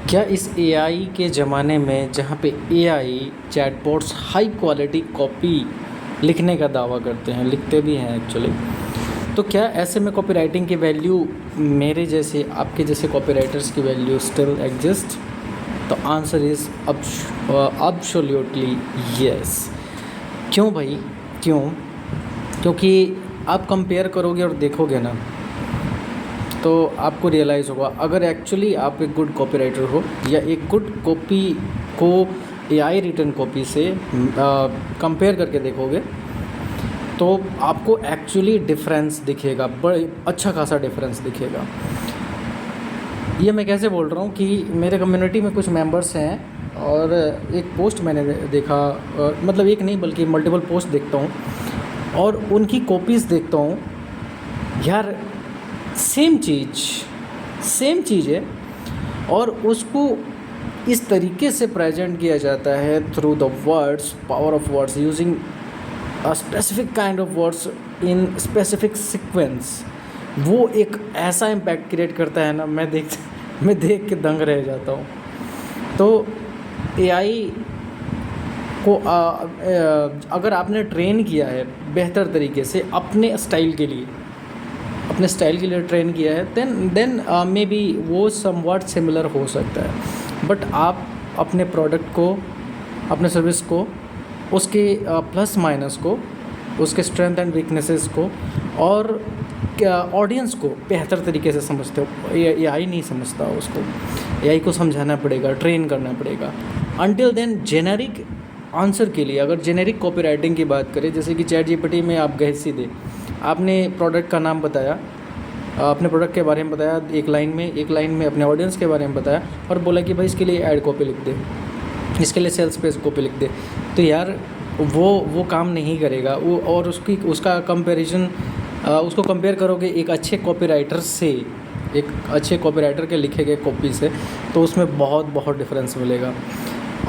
क्या इस एआई के ज़माने में जहाँ पे AI chatbots high quality copy लिखने का दावा करते हैं, लिखते भी हैं एक्चुअली, तो क्या ऐसे में कॉपीराइटिंग की वैल्यू मेरे जैसे आपके जैसे कॉपीराइटर्स की वैल्यू स्टिल एग्जिस्ट? तो आंसर इज़ अब्सोल्युटली यस। क्यों भाई, क्यों? क्योंकि आप कंपेयर करोगे और देखोगे ना, तो आपको रियलाइज़ होगा अगर एक्चुअली आप एक गुड कॉपीराइटर हो या एक गुड कॉपी को एआई रिटन कॉपी से कंपेयर करके देखोगे तो आपको एक्चुअली डिफरेंस दिखेगा, बड़े अच्छा खासा डिफरेंस दिखेगा। ये मैं कैसे बोल रहा हूँ कि मेरे कम्युनिटी में कुछ मेंबर्स हैं और एक पोस्ट मैंने देखा, मतलब एक नहीं बल्कि मल्टीपल पोस्ट देखता हूँ और उनकी कॉपीज़ देखता हूँ यार, सेम चीज़ है और उसको इस तरीके से प्रेजेंट किया जाता है through the words, power of words, using a specific kind of words in specific sequence. वो एक ऐसा इम्पैक्ट क्रिएट करता है ना, मैं देख के दंग रह जाता हूँ। तो एआई को अगर आपने ट्रेन किया है बेहतर तरीके से अपने स्टाइल के लिए ट्रेन किया है, देन मे बी वो समवॉट सिमिलर हो सकता है। बट आप अपने प्रोडक्ट को, अपने सर्विस को, उसके प्लस माइनस को, उसके स्ट्रेंथ एंड वीकनेसेस को और ऑडियंस को बेहतर तरीके से समझते हो। एआई नहीं समझता उसको, एआई को समझाना पड़ेगा, ट्रेन करना पड़ेगा। अनटिल देन जेनेरिक आंसर के लिए, अगर जेनेरिक कॉपीराइटिंग की बात करें, जैसे कि चैट जीपीटी में आप गए सीधे, आपने प्रोडक्ट का नाम बताया, अपने प्रोडक्ट के बारे में बताया एक लाइन में अपने ऑडियंस के बारे में बताया और बोला कि भाई इसके लिए ऐड कॉपी लिख दे, इसके लिए सेल्स पेज कॉपी लिख दे। तो यार वो काम नहीं करेगा वो, और उसका कंपैरिजन, उसको कंपेयर करोगे एक अच्छे कॉपीराइटर से, एक अच्छे कॉपीराइटर के लिखे गए कॉपी से, तो उसमें बहुत डिफरेंस मिलेगा।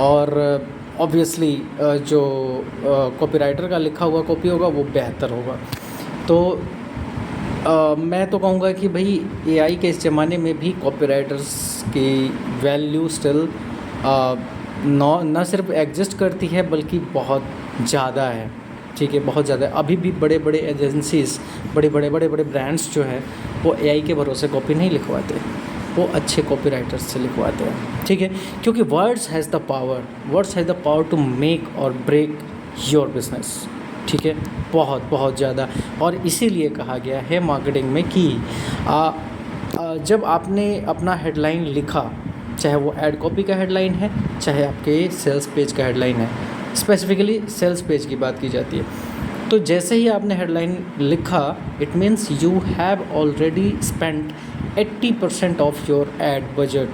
और ऑब्वियसली जो कॉपीराइटर का लिखा हुआ कॉपी होगा वो बेहतर होगा। तो मैं तो कहूँगा कि भाई एआई के इस ज़माने में भी कॉपीराइटर्स की वैल्यू स्टिल न सिर्फ एग्जिस्ट करती है बल्कि बहुत ज़्यादा है। ठीक है, बहुत ज़्यादा है। अभी भी बड़े एजेंसीज़, बड़े ब्रांड्स जो हैं वो एआई के भरोसे कॉपी नहीं लिखवाते, वो अच्छे कॉपीराइटर्स से लिखवाते हैं। ठीक है, क्योंकि words has the power to make और ब्रेक योर बिजनेस। ठीक है, बहुत ज़्यादा। और इसीलिए कहा गया है मार्केटिंग में कि जब आपने अपना हेडलाइन लिखा, चाहे वो ऐड कॉपी का हेडलाइन है, चाहे आपके सेल्स पेज का हेडलाइन है, स्पेसिफिकली सेल्स पेज की बात की जाती है, तो जैसे ही आपने हेडलाइन लिखा, it means you have already spent 80% of your ad budget.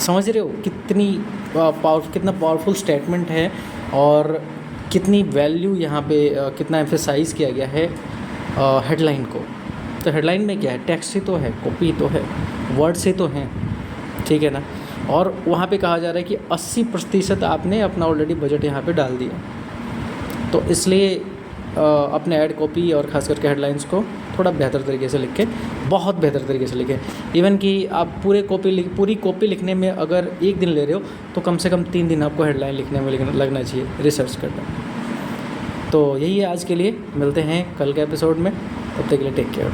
समझ रहे हो कितना पावरफुल स्टेटमेंट है और कितनी वैल्यू यहाँ पे कितना एम्फेसाइज़ किया गया है हेडलाइन को। तो हेडलाइन में क्या है? टेक्स्ट ही तो है, कॉपी तो है, वर्ड्स ही तो हैं। ठीक है ना? और वहाँ पे कहा जा रहा है कि 80% आपने अपना ऑलरेडी बजट यहाँ पे डाल दिया। तो इसलिए अपने ऐड कॉपी और ख़ास करके हेडलाइंस को थोड़ा बेहतर तरीके से लिखें, बहुत बेहतर तरीके से लिखें। इवन कि आप पूरी कॉपी लिखने में अगर 1 दिन ले रहे हो तो कम से कम 3 दिन आपको हेडलाइन लिखने में लगना चाहिए, रिसर्च करना। तो यही है आज के लिए, मिलते हैं कल के एपिसोड में, तब तक के लिए टेक केयर।